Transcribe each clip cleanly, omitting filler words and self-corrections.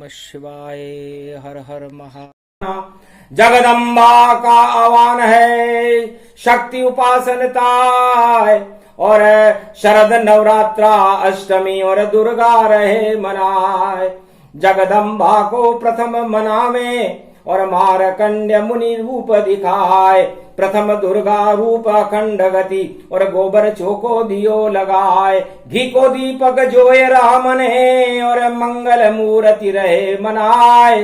नमः शिवाय। हर हर महा। जगदम्बा का आह्वान है शक्ति उपासनता और शरद नवरात्रा अष्टमी और दुर्गा रहे मनाए। जगदम्बा को प्रथम मनावे और मारकंड्य मुनि रूप दिखाए। प्रथम दुर्गा रूप अखंड गति और गोबर चोको दियो लगाए। घी को दीपक जोए राम ने और मंगल मूर्ति रहे मनाए।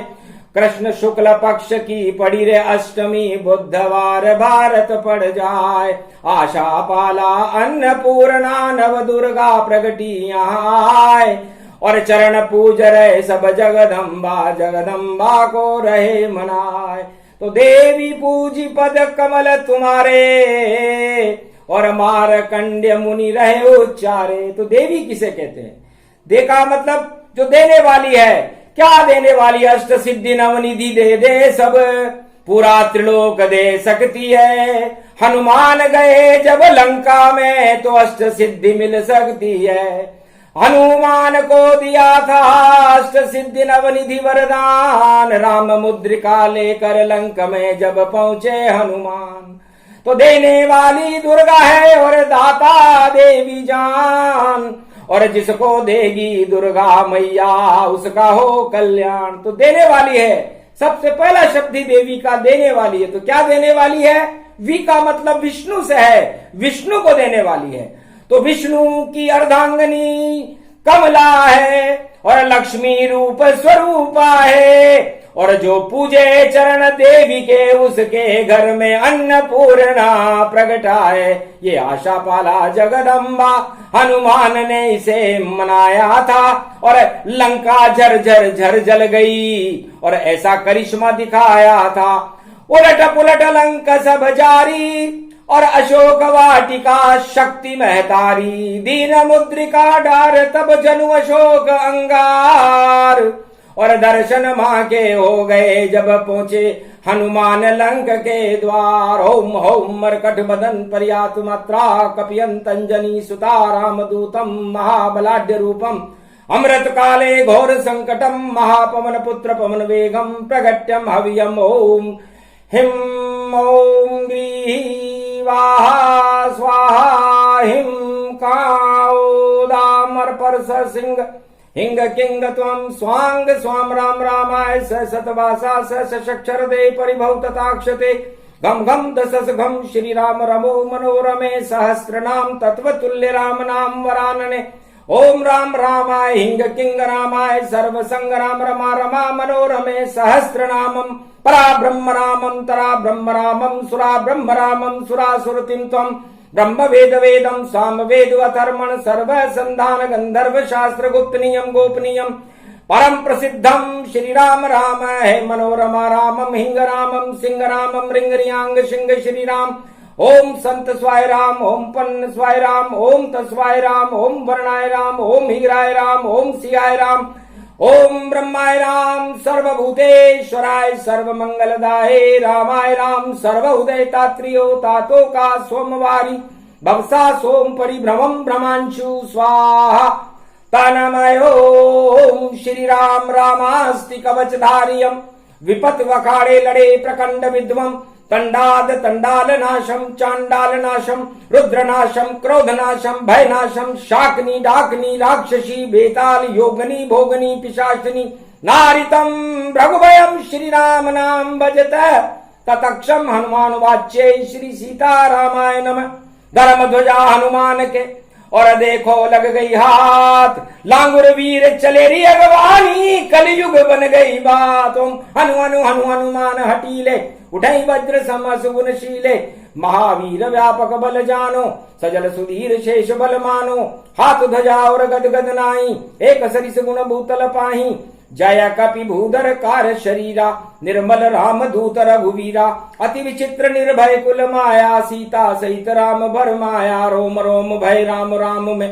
कृष्ण शुक्ल पक्ष की पड़ी रे अष्टमी बुधवार भारत पड़ जाए। आशा पाला अन्नपूर्णा नव दुर्गा प्रगटी यहाँ आए और चरण पूज रहे सब जगदम्बा। जगदम्बा को रहे मनाए। तो देवी पूजी पद कमल तुम्हारे और मारकंड्य मुनि रहे उच्चारे। तो देवी किसे कहते हैं? देखा मतलब जो देने वाली है। क्या देने वाली? अष्ट सिद्धि नवनिधि दे दे सब, पूरा त्रिलोक दे सकती है। हनुमान गए जब लंका में तो अष्ट सिद्धि मिल सकती है। हनुमान को दिया था अष्ट सिद्धि नवनिधि वरदान। राम मुद्रिका लेकर लंका में जब पहुंचे हनुमान। तो देने वाली दुर्गा है और दाता देवी जान, और जिसको देगी दुर्गा मैया उसका हो कल्याण। तो देने वाली है। सबसे पहला शब्द ही देवी का देने वाली है। तो क्या देने वाली है? वी का मतलब विष्णु से है, विष्णु को देने वाली है। तो विष्णु की अर्धांगिनी कमला है और लक्ष्मी रूप स्वरूपा है। और जो पूजे चरण देवी के उसके घर में अन्नपूर्णा प्रगटाए। ये आशा पाला जगदम्बा हनुमान ने इसे मनाया था और लंका झर झर जल गई और ऐसा करिश्मा दिखाया था। उलट पुलट लंका सब जारी और अशोक वाटिका शक्ति महतारी। दीन मुद्रिका डार तब जनु अशोक अंगार और दर्शन मां के हो गए जब पहुंचे हनुमान लंक के द्वार। ओम ओम मरकट बदन पर्यात मात्रा कपियंत अंजनी सुता रामदूतम महाबलाढ्य रूपम अमृत काले घोर संकटम महापवन पुत्र पवन वेगम प्रगट्यम हवियम ओम हिम ओम ग्रीवाहा स्वाहा हिम काओदामर परस सिंह हिंग किंग त्वं स्वांग स्वाम राम रामाय स सतवासा स सक्षर दे परिभव तथाक्षते घम घम दशस घम श्री राम रमो मनोरमे सहस्रनाम तत्वतुल्य राम नाम वरानने। ओम राम रामाय हिंग किंग रामाय सर्व संग राम रमा रमा मनोरमे सहस्रनामम परा ब्रह्म रामम तरा ब्रह्म रामम सुरा ब्रह्म रामम सुरासुरतिम त्वं ब्रह्म वेद वेदम साम वेद अथर्मण सर्व संधान गंधर्व शास्त्र गुप्त नियम गोपनीयम परम प्रसिद्धम श्री राम राम है मनोरमा रामम हिंग रामम सिंह रामम रिंग रियांग सिंह श्री राम। ओम संत स्वाय राम ओम पन्न स्वाय राम ओम तस्वाय राम ओम वर्णाय राम ओम हीराय राम ओम सियाय राम ओम ब्रह्माय राम सर्वभूतेश्वराय सर्वमंगलदाय रामाय राम सर्वउदय तात्रियो तातो का सोमवारी भवसा सोम परिभ्रमम ब्रह्मांशु स्वाहा तनमयो श्री राम रामास्ति कवचधारियम विपत वखाड़े लड़े प्रकंड विद्वम तंडाद तंडाल नाशम चांडाल नाशम रुद्र नाशम क्रोध नाशम भय नाशम शाकनी डाकनी राक्षसी बेताल योगनी भोगनी पिशाचिनी नारितम भृगुभयम श्री राम नाम भजत ततक्षम हनुमान वाच्य श्री सीता रामाय नमः। धर्म ध्वजा हनुमान के और देखो लग गई हाथ लांगुर वीर चले री अगवानी कलयुग बन गई बात। हनु हनु हनु हनुमान हटीले उठई वज्र सम सुगुण शीले महावीर व्यापक बल जानो सजल सुधीर शेष बल मानो हाथ ध्वजा और गद गद नाई एक सरिस गुण भूतल पाही जय कपि भूधर कार शरीरा निर्मल राम दूत रघुवीरा अति विचित्र निर्भय कुल माया सीता सहित राम भर माया रोम रोम भय राम राम में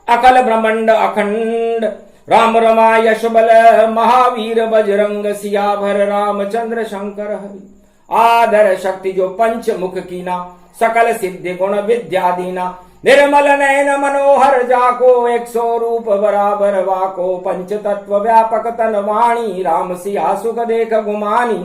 अकल ब्रह्मांड अखंड राम रमा यश बल महावीर बजरंग सियाभर रामचंद्र शंकर हरि। आदर शक्ति जो पंच मुख कीना सकल सिद्धि गुण विद्या दीना निर्मल नयन मनोहर जाको, 100 रूप बराबर वाको, पंच तत्व व्यापक तन वाणी, राम सिया सुख देख गुमानी,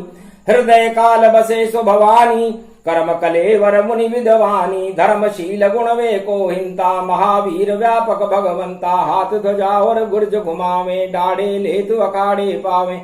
हृदय काल बसे सो भवानी, कर्म कलेवर मुनि विद्वानी, धर्मशील गुण वे को हिंता, महावीर व्यापक भगवंता, हाथ ध्वजा और गुर्ज घुमावे, डाढ़े लेतु अकाड़े पावे,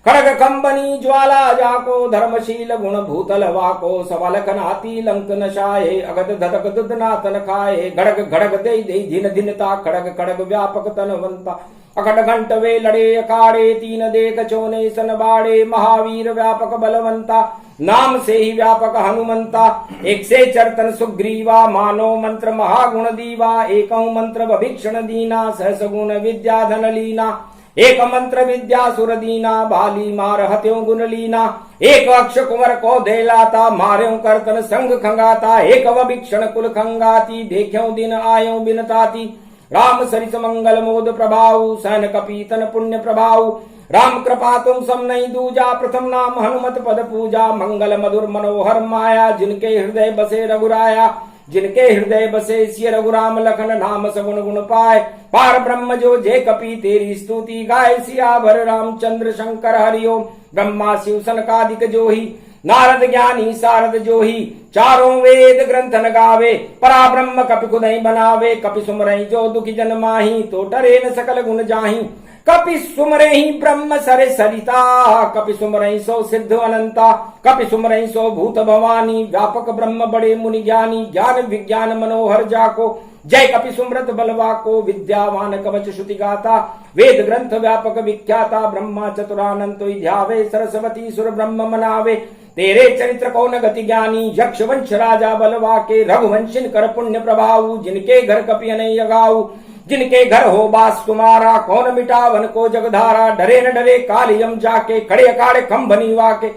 खड़ग कंबनी ज्वाला जाको, धर्मशील गुण भूतल वाको, सबल कनाती लंक नशाए, अगत धतक दुध नातन खाए, घड़ग घड़ग दे दिन दिनता, खड़ग खड़ग व्यापक तनवंता, अकट घंट वे लड़े अखाड़े, तीन देख चोने सन बाड़े, महावीर व्यापक बलवंता, नाम से ही व्यापक हनुमंता, एक से चरतन सुग्रीवा, मानो मंत्र महागुण दीवा, एक मंत्र भीक्षण दीना, सहस गुण विद्या धन लीना, एक मंत्र विद्या सुर दीना, बाली मार हत्यो गुण लीना, एक अक्ष कुंवर को दे लाता, मार्यो करतन संग खंगाता, एक भीक्षण कुल खंगाती, देख्यो दिन आयो बिनताती, राम सरिस मंगल मोद प्रभाऊ, सहन कपीतन पुण्य प्रभाऊ, राम कृपा तुम सम नहीं दूजा, प्रथम नाम हनुमत पद पूजा, मंगल मधुर मनोहर माया, जिनके हृदय बसे रघुराया, जिनके हृदय बसे सिय रघुराम लखन, नाम सगुण गुण पाए, पार ब्रह्म जो जे कपी, तेरी स्तुति गाय सियावर रामचंद्र शंकर हरिओम, ब्रह्मा शिव सनकादिक जोही, नारद ज्ञानी सारद जोही, चारों वेद ग्रंथ न गावे, परा ब्रह्म कपि खुदहि बनावे, कपि सुमरहि जो दुखी जन माही, तो डरे न सकल गुण जाही, कपि सुमरहि ब्रह्म सरे सरिता, कपि सुमरहि सो सिद्ध अनंता, कपि सुमरहि सो भूत भवानी, व्यापक ब्रह्म बड़े मुनि ज्ञानी, ज्ञान विज्ञान मनोहर जाको, जय कपि सुमृत बलवा को, विद्यावान कवच श्रुति गाता, वेद ग्रंथ व्यापक विख्याता, ब्रह्मा चतुरानंत ध्यावे, सरस्वती सुर ब्रह्म मनावे, तेरे चरित्र कौन गति ज्ञानी, यक्ष वंश राजा बलवा के, रघुवंशिन कर पुण्य प्रभाऊ, जिनके घर कपि नहीं अगाऊ, जिनके घर हो बास तुम्हारा, कौन मिटावन को जगधारा, डरे न डरे काल यम जाके, खड़े अखाड़े खंभनी वाके,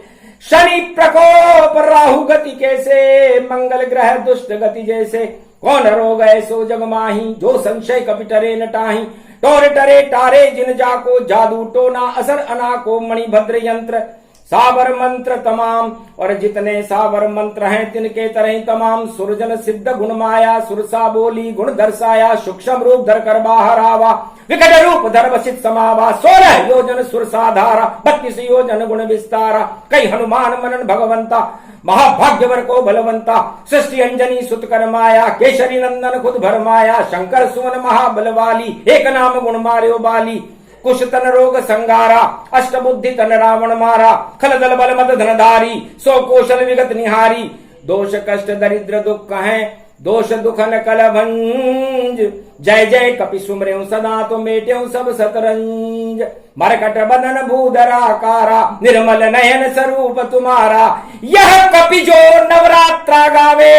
शनि प्रकोप राहु गति कैसे, मंगल ग्रह दुष्ट गति जैसे, कौन रोग ऐसो जग माही, जो संशय कपि टरे न टाही, टोर टरे टारे जिन जाको, जादू टोना असर अना को, मणिभद्र यंत्र सावर मंत्र तमाम, और जितने सावर मंत्र हैं तिनके तरह तमाम, सुरजन सिद्ध गुण माया, सुरसा बोली गुण दर्शाया, सूक्ष्म रूप धर कर बाहर आवा, विकट रूप धर वसित समावा, 16 योजन सुरसा धारा, 32 योजन गुण विस्तारा, कई हनुमान मनन भगवंता, महाभाग्यवर को बलवंता, सृष्टि अंजनी सुत कर माया, केशरी नंदन खुद भर माया, शंकर सुवन महाबलवाली, एक नाम गुण मार्यो बाली, कुश तन रोग संगारा, अष्ट बुद्धि तन रावण मारा, खल दल बल मद धनधारी, 100 कौशल विगत निहारी, दोष कष्ट दरिद्र दुख है, दोष दुखन कलभंज, जय जय कपि सुमर्यो सदा तो मेट्यो सब सतरंज, मरकट बदन भूधरा कारा, निर्मल नयन स्वरूप तुम्हारा, यह कपि जो नवरात्रा गावे,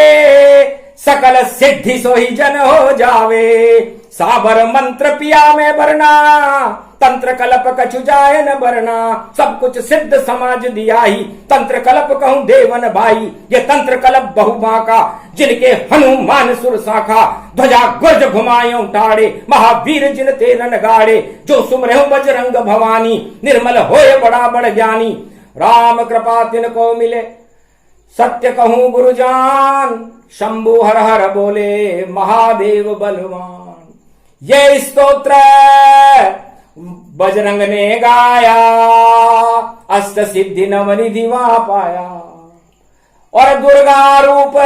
सकल सिद्धि सोही जन हो जावे, साबर मंत्र पिया में बरना, तंत्र कल्प कछु जाय न बरना, सब कुछ सिद्ध समाज दिया ही, तंत्र कल्प कहूं देवन भाई, ये तंत्र कल्प बहुमा का, जिनके हनुमान सुर शाखा, ध्वजा गुर्ज घुमायो टाड़े, महावीर जिन तेरन गाड़े, जो सुमरहु बजरंग भवानी, निर्मल होए बड़ा बड़ ज्ञानी, राम कृपा तिनको मिले, सत्य कहूं गुरुजान, शंभु हर हर बोले महादेव बलवान, ये स्तोत्र बजरंग ने गाया, अष्ट सिद्धि नवनिधि वहां पाया, और दुर्गा रूप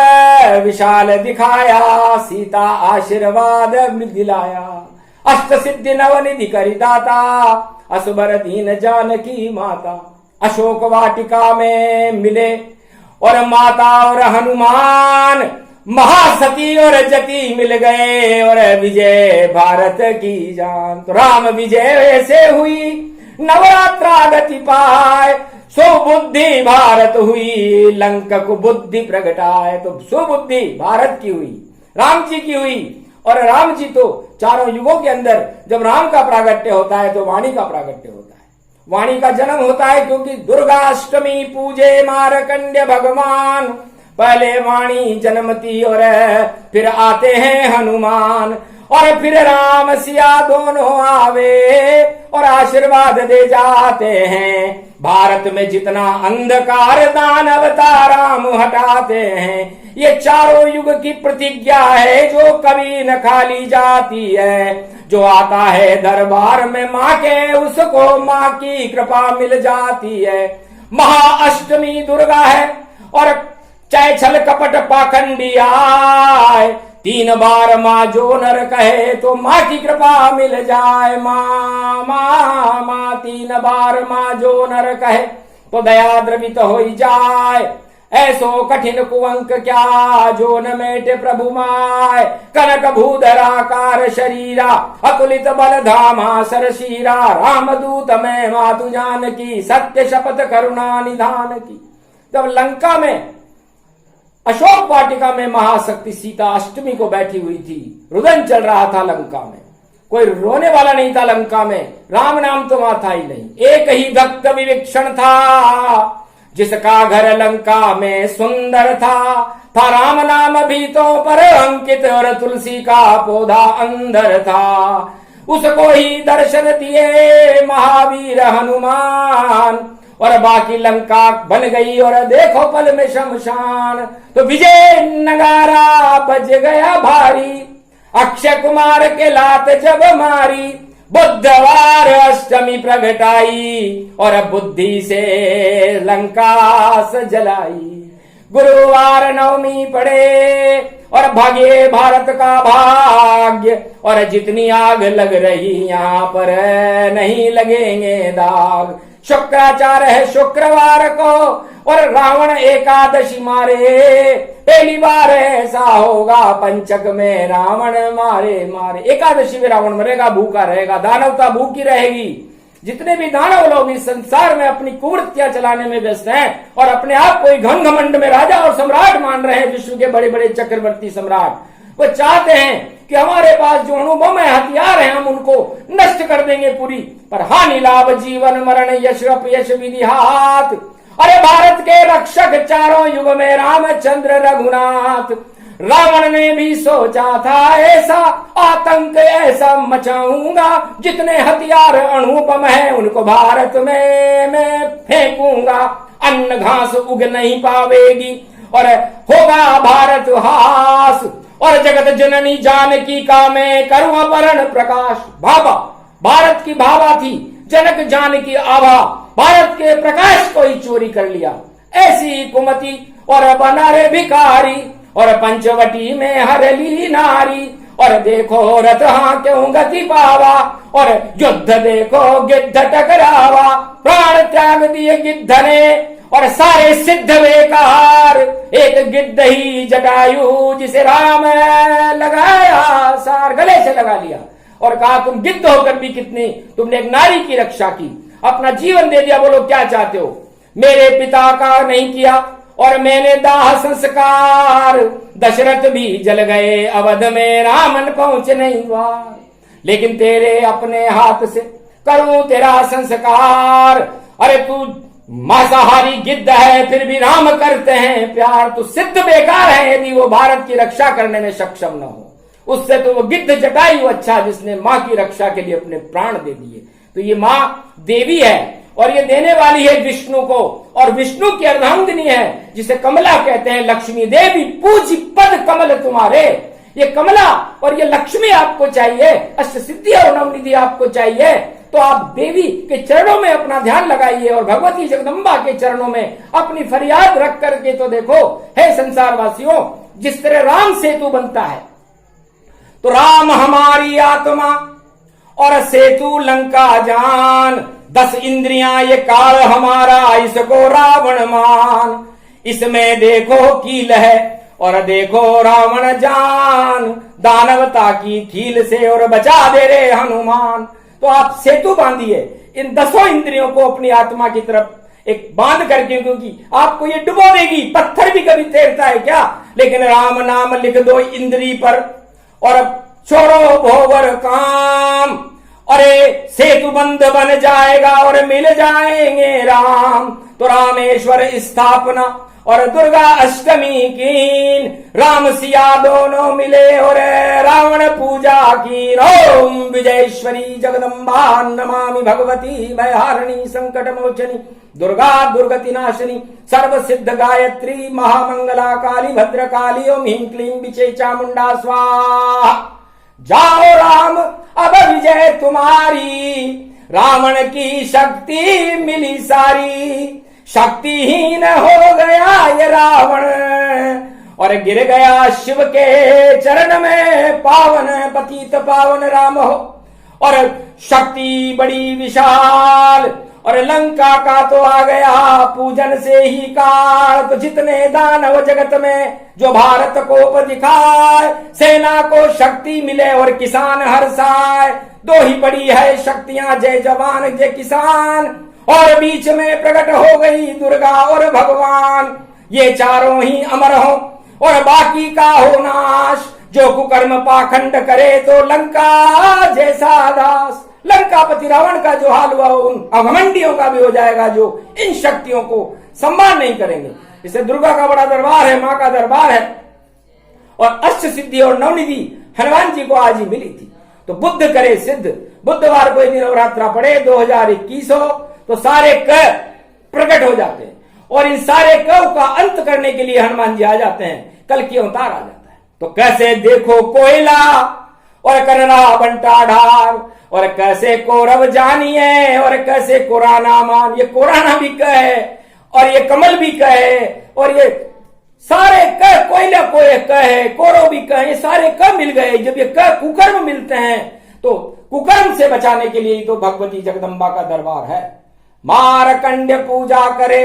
विशाल दिखाया, सीता आशीर्वाद दिलाया, अष्ट सिद्धि नवनिधि करी दाता, असबर दीन जानकी माता, अशोक वाटिका में मिले, और माता और हनुमान, महासती और जती मिल गए, और विजय भारत की जान, तो राम विजय ऐसे हुई, नवरात्रा गति पाए, सुबुद्धि भारत हुई, लंक को बुद्धि प्रगटाए, तो सुबुद्धि भारत की हुई, राम जी की हुई, और राम जी तो चारों युगों के अंदर जब राम का प्रागट्य होता है तो वाणी का प्रागट्य होता है, वाणी का जन्म होता है, क्योंकि दुर्गाष्टमी पूजे मारकंड्य भगवान, पहले वाणी जन्मती और फिर आते हैं हनुमान, और फिर राम सिया दोनों आवे और आशीर्वाद दे जाते हैं। भारत में जितना अंधकार दानवता राम हटाते हैं। ये चारों युग की प्रतिज्ञा है जो कभी न खाली जाती है। जो आता है दरबार में माँ के उसको माँ की कृपा मिल जाती है। महाअष्टमी दुर्गा है और चाहे छल कपट पाखंडी आए, 3 बार माँ जो नर कहे तो माँ की कृपा मिल जाए। माँ माँ माँ 3 बार माँ जो नर कहे तो दया द्रवित हो जाए। ऐसो कठिन कुअंक क्या जो न मेटे प्रभु माय। कनक भूधराकार शरीरा अतुलित बल धामा सरशीरा। रामदूत में मातु जानकी सत्य शपथ करुणा निधान की। जब लंका में अशोक वाटिका में महाशक्ति सीता अष्टमी को बैठी हुई थी, रुदन चल रहा था लंका में, कोई रोने वाला नहीं था लंका में, राम नाम तो वहां था ही नहीं। एक ही भक्त विवेक्षण था जिसका घर लंका में सुंदर था राम नाम भीतों पर अंकित और तुलसी का पौधा अंदर था। उसको ही दर्शन दिए महावीर हनुमान और बाकी लंका बन गई और देखो पल में शमशान। तो विजय नगारा बज गया भारी, अक्षय कुमार के लात जब मारी। बुधवार अष्टमी प्रगटाई और बुद्धि से लंका जलाई। गुरुवार नवमी पड़े और भागे भारत का भाग्य। और जितनी आग लग रही यहाँ पर नहीं लगेंगे दाग। शुक्राचार है शुक्रवार को और रावण एकादशी मारे। पहली बार ऐसा होगा पंचक में रावण मारे मारे। एकादशी में रावण मरेगा, भूखा रहेगा, दानवता भूखी रहेगी। जितने भी दानव लोग इस संसार में अपनी कुवृत्तियां चलाने में व्यस्त हैं और अपने आप को घन घमंड में राजा और सम्राट मान रहे हैं, विश्व के बड़े बड़े चक्रवर्ती सम्राट, वो चाहते हैं कि हमारे पास जो अनुभव है, हथियार हैं, हम उनको नष्ट कर देंगे पूरी। पर हानि लाभ जीवन मरण यश अपयश विधि हाथ। अरे भारत के रक्षक चारों युग में रामचंद्र रघुनाथ। रावण ने भी सोचा था ऐसा आतंक ऐसा मचाऊंगा, जितने हथियार अणुबम है उनको भारत में मैं फेंकूंगा। अन्न घास उग नहीं पावेगी और होगा भारत हास। और जगत जननी जानकी का मैं करूं अपहरण प्रकाश। भाभा भारत की भाभा थी, जनक जानकी आभा, भारत के प्रकाश को ही चोरी कर लिया। ऐसी कुमति और बना रे भिखारी और पंचवटी में हरली नारी। और देखो रथ हाँ क्यों गति पावा और युद्ध देखो गिद्ध टकरावा। प्राण त्याग दिए गिद्ध ने और सारे सिद्ध बेकार। एक गिद्ध ही जटायु जिसे राम लगाया सार, गले से लगा लिया और कहा तुम गिद्ध होकर भी कितनी, तुमने एक नारी की रक्षा की, अपना जीवन दे दिया। बोलो क्या चाहते हो? मेरे पिता का नहीं किया और मैंने दाह संस्कार। दशरथ भी जल गए अवध में, रामन पहुंच नहीं द्वार। लेकिन तेरे अपने हाथ से करूं तेरा संस्कार। अरे तू मांसाहारी गिद्ध है फिर भी राम करते हैं प्यार। तो सिद्ध बेकार है यदि वो भारत की रक्षा करने में सक्षम न हो। उससे तो वो गिद्ध जटायु अच्छा जिसने माँ की रक्षा के लिए अपने प्राण दे दिए। तो ये माँ देवी है और ये देने वाली है विष्णु को, और विष्णु की अर्धांगिनी है जिसे कमला कहते हैं। लक्ष्मी देवी पूजी पद कमल तुम्हारे। ये कमला और ये लक्ष्मी आपको चाहिए, अष्ट सिद्धि और नवनिधि आपको चाहिए। तो आप देवी के चरणों में अपना ध्यान लगाइए और भगवती जगदम्बा के चरणों में अपनी फरियाद रख करके तो देखो। हे संसार वासियों, जिस तरह राम सेतु बनता है तो राम हमारी आत्मा और सेतु लंका जान। 10 इंद्रियां ये काल हमारा, इसको रावण मान। इसमें देखो कील है और देखो रावण जान। दानवता की कील से और बचा दे रे हनुमान। तो आप सेतु बांधिए इन 10 इंद्रियों को अपनी आत्मा की तरफ एक बांध करके, क्योंकि आपको ये डुबो देगी। पत्थर भी कभी तैरता है क्या? लेकिन राम नाम लिख दो इंद्री पर और छोड़ो भोवर काम। अरे सेतु बंद बन जाएगा और मिल जाएंगे राम। तो रामेश्वर स्थापना और दुर्गा अष्टमी कीन। राम सिया दोनों मिले और रावण पूजा की। ओम विजयेश्वरी जगदम्बा नमामि भगवती भयहारिणी संकट मोचनी दुर्गा दुर्गति नाशिनी सर्व सिद्ध गायत्री महामंगला काली भद्रकाली ओम ह्रीं क्लीं विचे चामुंडा स्वाहा। जाओ राम अब विजय तुम्हारी, रावण की शक्ति मिली सारी। शक्तिहीन हो गया ये रावण और गिर गया शिव के चरण में पावन पतित पावन राम हो। और शक्ति बड़ी विशाल और लंका का तो आ गया पूजन से ही काल। तो जितने दानव जगत में जो भारत को दिखाए, सेना को शक्ति मिले और किसान हर्षाए। दो ही बड़ी है शक्तियां, जय जवान जय किसान। और बीच में प्रकट हो गई दुर्गा और भगवान। ये चारों ही अमर हो और बाकी का हो नाश। जो कुकर्म पाखंड करे तो लंका जैसा दास। लंकापति रावण का जो हाल हुआ उन अघमंडियों का भी हो जाएगा जो इन शक्तियों को सम्मान नहीं करेंगे। इसे दुर्गा का बड़ा दरबार है, मां का दरबार है। और अष्ट सिद्धि और नवनिधि हनुमान जी को आज ही मिली थी। तो बुद्ध करे सिद्ध। बुधवार को यदि नवरात्रा पड़े 2021 हो तो सारे क प्रकट हो जाते हैं। और इन सारे क का अंत करने के लिए हनुमान जी आ जाते हैं। कल की अवतार आ जाता है। तो कैसे देखो कोयला और करना बंटा ढार और कैसे कौरव जानिए और कैसे कोराना मान। ये कोराना भी क है और ये कमल भी क है और ये सारे क कोयला को क है, कौरव भी क है। ये सारे क मिल गए। जब ये क कुकर्म मिलते हैं तो कुकर्म से बचाने के लिए तो भगवती जगदम्बा का दरबार है। मारकंड पूजा करे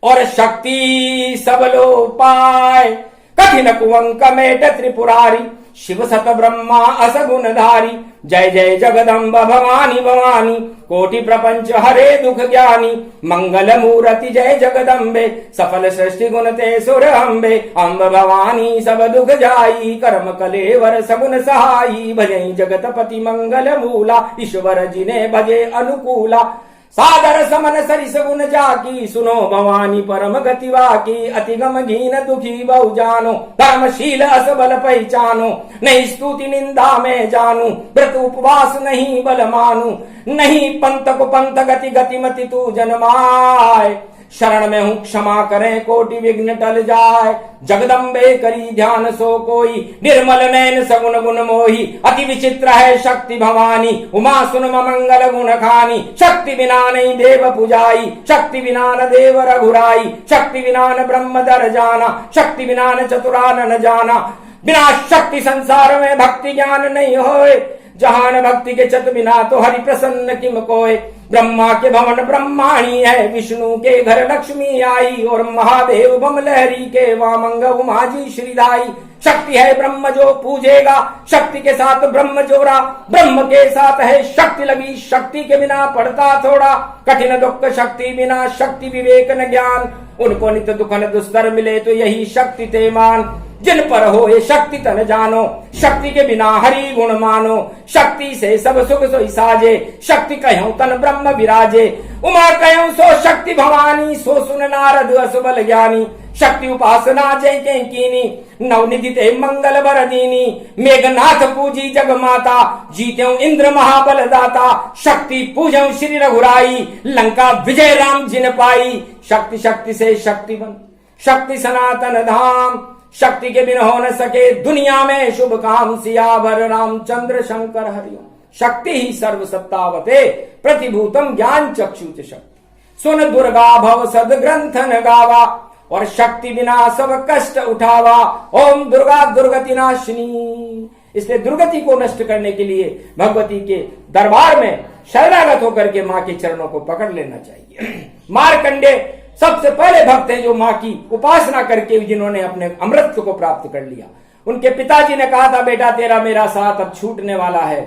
और शक्ति सब लो पाए। कठिन कुवंक मेट त्रिपुरारी शिव सत ब्रह्मा असगुणधारी। जय जय जगदम्ब भवानी भवानी कोटि प्रपंच हरे दुख ज्ञानी। मंगल मूर्ति जय जगदम्बे सफल सृष्टि गुण ते सुर अम्बे। अम्ब भवानी सब दुख जाई कर्म कलेवर सगुन सहाई। भजई जगतपति मंगल मूला ईश्वर जिने भजे अनुकूला। सादर समन सरिस गुण जाकी सुनो भवानी परम गतिवा की। अति गम घीन दुखी बहु जानो धर्मशील असबल पहचानो। नहीं स्तुति निंदा में जानू व्रत उपवास नहीं बल मानू। नहीं पंथ को पंथ गति गति मति तू जन्माए। शरण में हूं क्षमा करें कोटि विघ्न टल जाए। जगदम्बे करी ध्यान सो कोई निर्मल नैन सगुन गुण मोही। अति विचित्र है शक्ति भवानी उमा सुन मंगल गुण खानी। शक्ति बिना नहीं देव पुजाई शक्ति बिना न देव रघुराई। शक्ति बिना न ब्रह्म दर जाना शक्ति बिना न चतुरान न जाना। बिना शक्ति संसार में भक्ति ज्ञान नहीं होए। जहान भक्ति के चत बिना तो हरि प्रसन्न किम कोय। ब्रह्मा के भवन ब्रह्माणी है विष्णु के घर लक्ष्मी आई। और महादेव बम लहरी के वामंग उमा जी श्रीदाई। शक्ति है ब्रह्म जो पूजेगा शक्ति के साथ ब्रह्म जोड़ा। ब्रह्म के साथ है शक्ति लगी शक्ति के बिना पड़ता थोड़ा। कठिन दुख शक्ति बिना शक्ति विवेक न ज्ञान। उनको नित्य दुख न दुस्तर मिले तो यही शक्ति ते मान। जिन पर हो ये शक्ति तन जानो शक्ति के बिना हरि गुण मानो। शक्ति से सब सुख सोई साजे शक्ति कहूं तन ब्रह्म विराजे। उमा कहूं सो शक्ति भवानी सो सुन नारद असुबल ज्ञानी। शक्ति उपासना जय के कीनी नवनिधि ते मंगल बर दीनी। मेघनाथ पूजी जग माता जीत्यों इंद्र महाबल दाता। शक्ति पूजों श्री रघुराई लंका विजय राम जिन पाई। शक्ति शक्ति से शक्ति बन शक्ति सनातन धाम। शक्ति के बिन हो न सके दुनिया में शुभ काम। सियावर रामचंद्र शंकर हरिओम। शक्ति ही सर्व सत्तावते प्रतिभूतम ज्ञान चक्षुच शक्ति। सुन दुर्गा भव सद ग्रंथन गावा और शक्ति बिना सब कष्ट उठावा। ओम दुर्गा दुर्गति नाशिनी। इसलिए दुर्गति को नष्ट करने के लिए भगवती के दरबार में शरणागत होकर के मां के चरणों को पकड़ लेना चाहिए। मारकंडे सबसे पहले भक्त हैं जो मां की उपासना करके जिन्होंने अपने अमृत को प्राप्त कर लिया। उनके पिताजी ने कहा था बेटा तेरा मेरा साथ अब छूटने वाला है।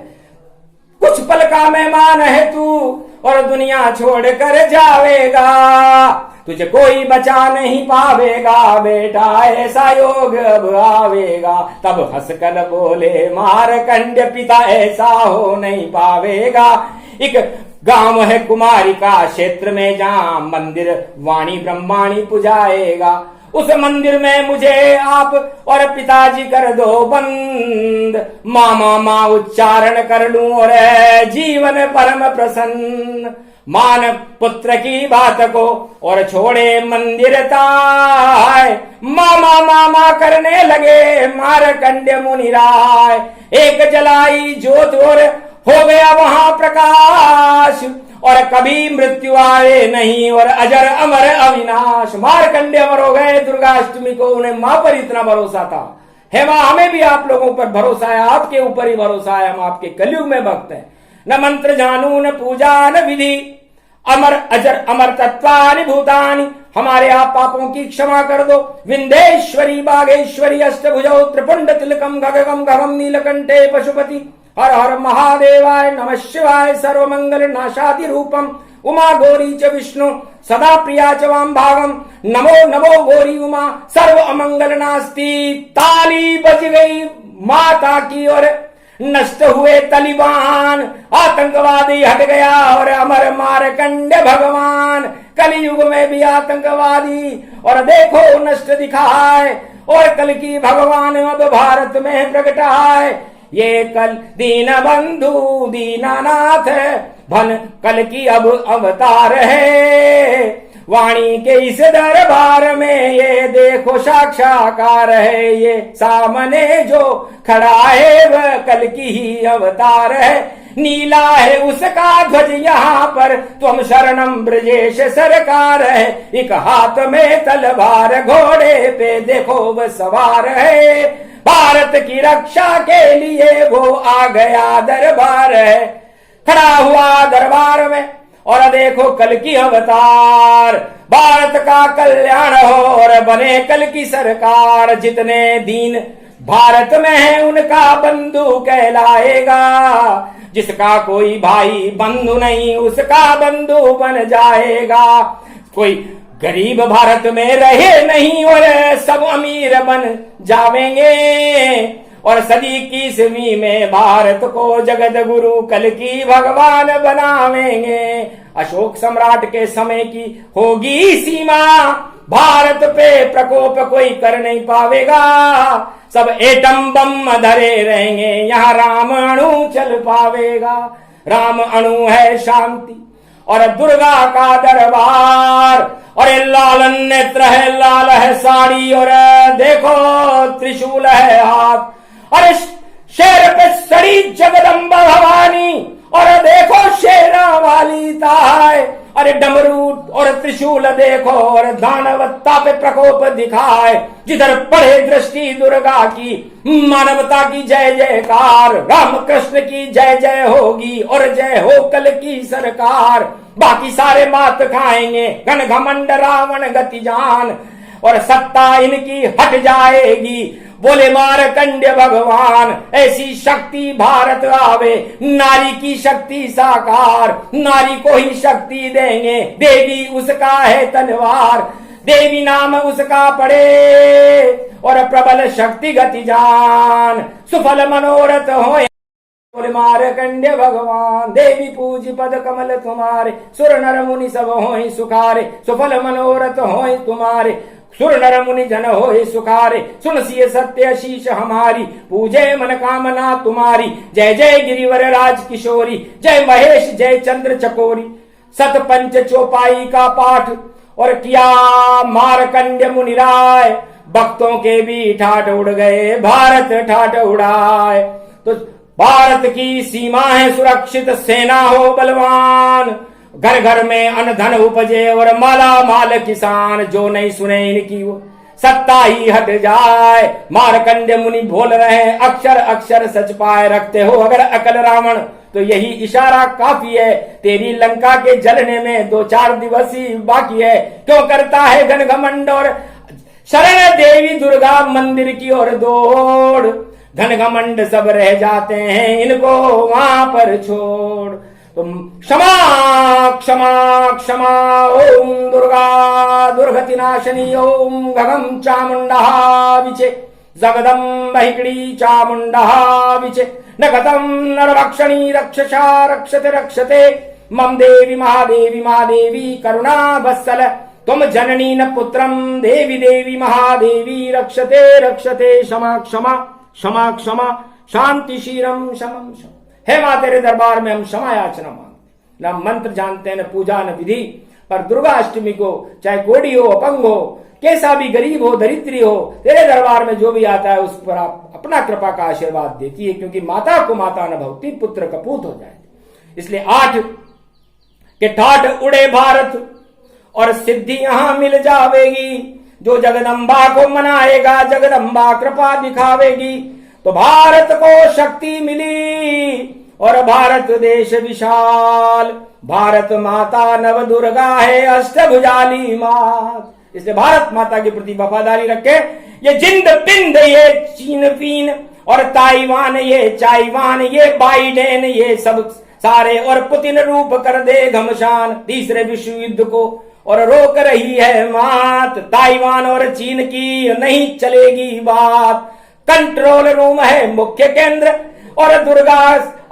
कुछ पल का मेहमान है तू और दुनिया छोड़ कर जावेगा। तुझे कोई बचा नहीं पावेगा बेटा ऐसा योग अब आवेगा। तब हंसकर बोले मारकंड पिता ऐसा हो नहीं पावेगा। एक गांव है कुमारी का क्षेत्र में जहां मंदिर वाणी ब्रह्माणी पुजाएगा। उस मंदिर में मुझे आप और पिताजी कर दो बंद, मामा माँ उच्चारण कर लूं और जीवन परम प्रसन्न। मान पुत्र की बात को और छोड़े मंदिर ताय, मामा मामा करने लगे मारकंड्य मुनि राय। एक जलाई ज्योत और हो गया वहां प्रकाश, और कभी मृत्यु आए नहीं और अजर अमर अविनाश। मारकंडे अमर हो गए दुर्गाष्टमी को, उन्हें मां पर इतना भरोसा था। हे मां, हमें भी आप लोगों पर भरोसा है, आपके ऊपर ही भरोसा है, हम आपके कलयुग में भक्त हैं। न मंत्र जानू न पूजा न विधि, अमर अजर अमर तत्वानि भूतानि। हमारे आप पापों की क्षमा कर दो। विंध्येश्वरी बागेश्वरी अष्टभुजौ त्रिपुंड तिलकम गगगम गगम नीलकंठे पशुपति। हर हर महादेवाय नमः शिवाय सर्वमंगल नाशादि रूपम। उमा गौरी च विष्णु सदा प्रिया च वाम भागम। नमो नमो गौरी उमा सर्व अमंगल नास्ति। ताली बज गई माता की और नष्ट हुए तलिबान। आतंकवादी हट गया और अमर मारकंडे भगवान। कलयुग में भी आतंकवादी और देखो नष्ट दिखाए, और कल की भगवान अब भारत में प्रगटाए। ये कल दीन बंधु दीनानाथ भन कल की अब अवतार है। वाणी के इस दरबार में ये देखो साक्षाकार है। ये सामने जो खड़ा है वह कल की ही अवतार है। नीला है उसका ध्वज यहाँ पर, तुम शरणम ब्रजेश सरकार है। एक हाथ में तलवार घोड़े पे देखो वह सवार है। भारत की रक्षा के लिए वो आ गया दरबार है। खड़ा हुआ दरबार में और देखो कल की अवतार। भारत का कल्याण हो और बने कल की सरकार। जितने दीन भारत में है उनका बंधु कहलाएगा। जिसका कोई भाई बंधु नहीं उसका बंधु बन जाएगा। कोई गरीब भारत में रहे नहीं और सब अमीर बन जावेंगे। और सदी की सदी में भारत को जगत गुरु कल की भगवान बनावेंगे। अशोक सम्राट के समय की होगी सीमा, भारत पे प्रकोप कोई कर नहीं पावेगा। सब एटम बम धरे रहेंगे, यहाँ राम अणु चल पावेगा। राम अणु है शांति और दुर्गा का दरबार। और लाल नेत्र है, लाल है साड़ी और देखो त्रिशूल है हाथ। अरे शेर पे सड़ी जगदम्बा भवानी और देखो शेरा वाली ताय। अरे डमरू और त्रिशूल देखो और दानवत्ता पे प्रकोप दिखाए। जिधर पड़े दृष्टि दुर्गा की मानवता की जय जयकार। राम कृष्ण की जय जय होगी और जय हो कल की सरकार। बाकी सारे मात खाएंगे घन घमंड रावण गति जान और सत्ता इनकी हट जाएगी। बोले मारकंड्य भगवान ऐसी शक्ति भारत आवे। नारी की शक्ति साकार, नारी को ही शक्ति देंगे। देवी उसका है तलवार, देवी नाम उसका पड़े और प्रबल शक्ति गति जान। सुफल मनोरथ होए बोले मारकंड्य भगवान। देवी पूजी पद कमल तुम्हारे, सुर नर मुनि सब होए सुखारे। सुफल मनोरथ होए तुम्हारे, सुर नर मुनि जन होए सुखारे। सुन सिय सत्य शीश हमारी, पूजे मन कामना तुम्हारी। जय जय गिरिवर राज किशोरी, जय महेश जय चंद्र चकोरी। सत पंच चौपाई का पाठ और किया मारकंड्य मुनिराय। भक्तों के भी ठाठ उड़ गए, भारत ठाठ उड़ाए। तो भारत की सीमा है सुरक्षित, सेना हो बलवान। घर घर में अन्न धन उपजे और माला माल किसान। जो नहीं सुने इनकी वो सत्ता ही हट जाए। मारकंड्य मुनि बोल रहे अक्षर अक्षर सच पाए। रखते हो अगर अकल रावण तो यही इशारा काफी है। तेरी लंका के जलने में 2-4 दिवस ही बाकी है। क्यों करता है घन घमंड और शरण देवी दुर्गा मंदिर की ओर दौड़। घन घमंड सब रह जाते हैं इनको वहां पर छोड़। तुम क्षमा क्षमा क्षमा ओम दुर्गा दुर्गति नाशनी ओम गगम चामुंडा विचे जगदम्ब हिकड़ी चामुंडा विचे न गतम नरभक्षणी रक्षसा रक्षते रक्षते मम देवी महादेवी महादेवी करुणा वत्सल तुम जननी न पुत्रम देवी देवी महादेवी रक्षते रक्षते क्षमा क्षमा क्षमा क्षमा शांति शीरम शमम शम। हे मां तेरे दरबार में हम क्षमा याचना मांगते, न मंत्र जानते हैं न पूजा न विधि, पर दुर्गा अष्टमी को चाहे कोढ़ी हो अपंग हो कैसा भी गरीब हो दरिद्री हो तेरे दरबार में जो भी आता है उस पर आप अपना कृपा का आशीर्वाद देती है, क्योंकि माता को माता न भवती पुत्र कपूत हो जाए। इसलिए 8 के ठाठ उड़े भारत और सिद्धि यहां मिल जावेगी। जो जगदम्बा को मनाएगा जगदम्बा कृपा दिखावेगी, तो भारत को शक्ति मिली और भारत देश विशाल। भारत माता नव दुर्गा है अष्टभुजाली मात। इसलिए भारत माता के प्रति वफादारी रखे। ये जिंद पिंद ये चीन पीन और ताइवान ये चाइवान ये बाइडेन ये सब सारे और पुतिन रूप कर दे घमशान तीसरे विश्व युद्ध को और रोक रही है मात। ताइवान और चीन की नहीं चलेगी बात। कंट्रोल रूम है मुख्य केंद्र और दुर्गा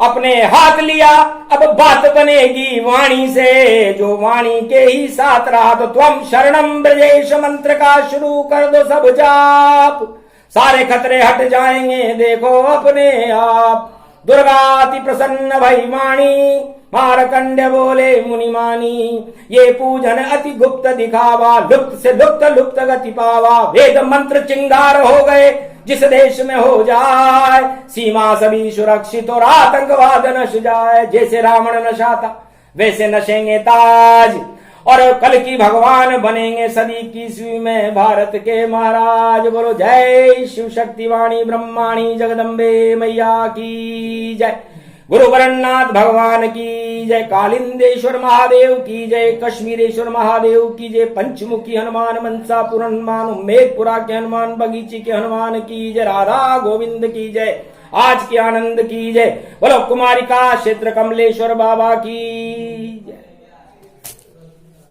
अपने हाथ लिया, अब बात बनेगी वाणी से। जो वाणी के ही साथ रहा तो त्वम शरणम ब्रजेश मंत्र का शुरू कर दो सब जाप, सारे खतरे हट जाएंगे देखो अपने आप। दुर्गा अति प्रसन्न भई वाणी मारकंड्य बोले मुनि मानी। ये पूजन अति गुप्त दिखावा लुप्त से लुप्त लुप्त गति पावा। वेद मंत्र चिंगार हो गए जिस देश में हो जाए, सीमा सभी सुरक्षित और आतंकवाद नश जाए। जैसे रावण नशा था वैसे नशेंगे ताज और कल की भगवान बनेंगे सदी की ईस्वी में भारत के महाराज। बोलो जय शिव शक्ति वाणी ब्रह्माणी जगदम्बे मैया की जय। गुरु वरन्नाथ भगवान की जय। कालिंदेश्वर महादेव की जय। कश्मीरेश्वर महादेव की जय। पंचमुखी हनुमान मनसापुर हनुमान उम्मेदपुरा के हनुमान बगीची के हनुमान की जय। राधा गोविंद की जय। आज के आनंद की जय। बोलो कुमारिका क्षेत्र कमलेश्वर बाबा की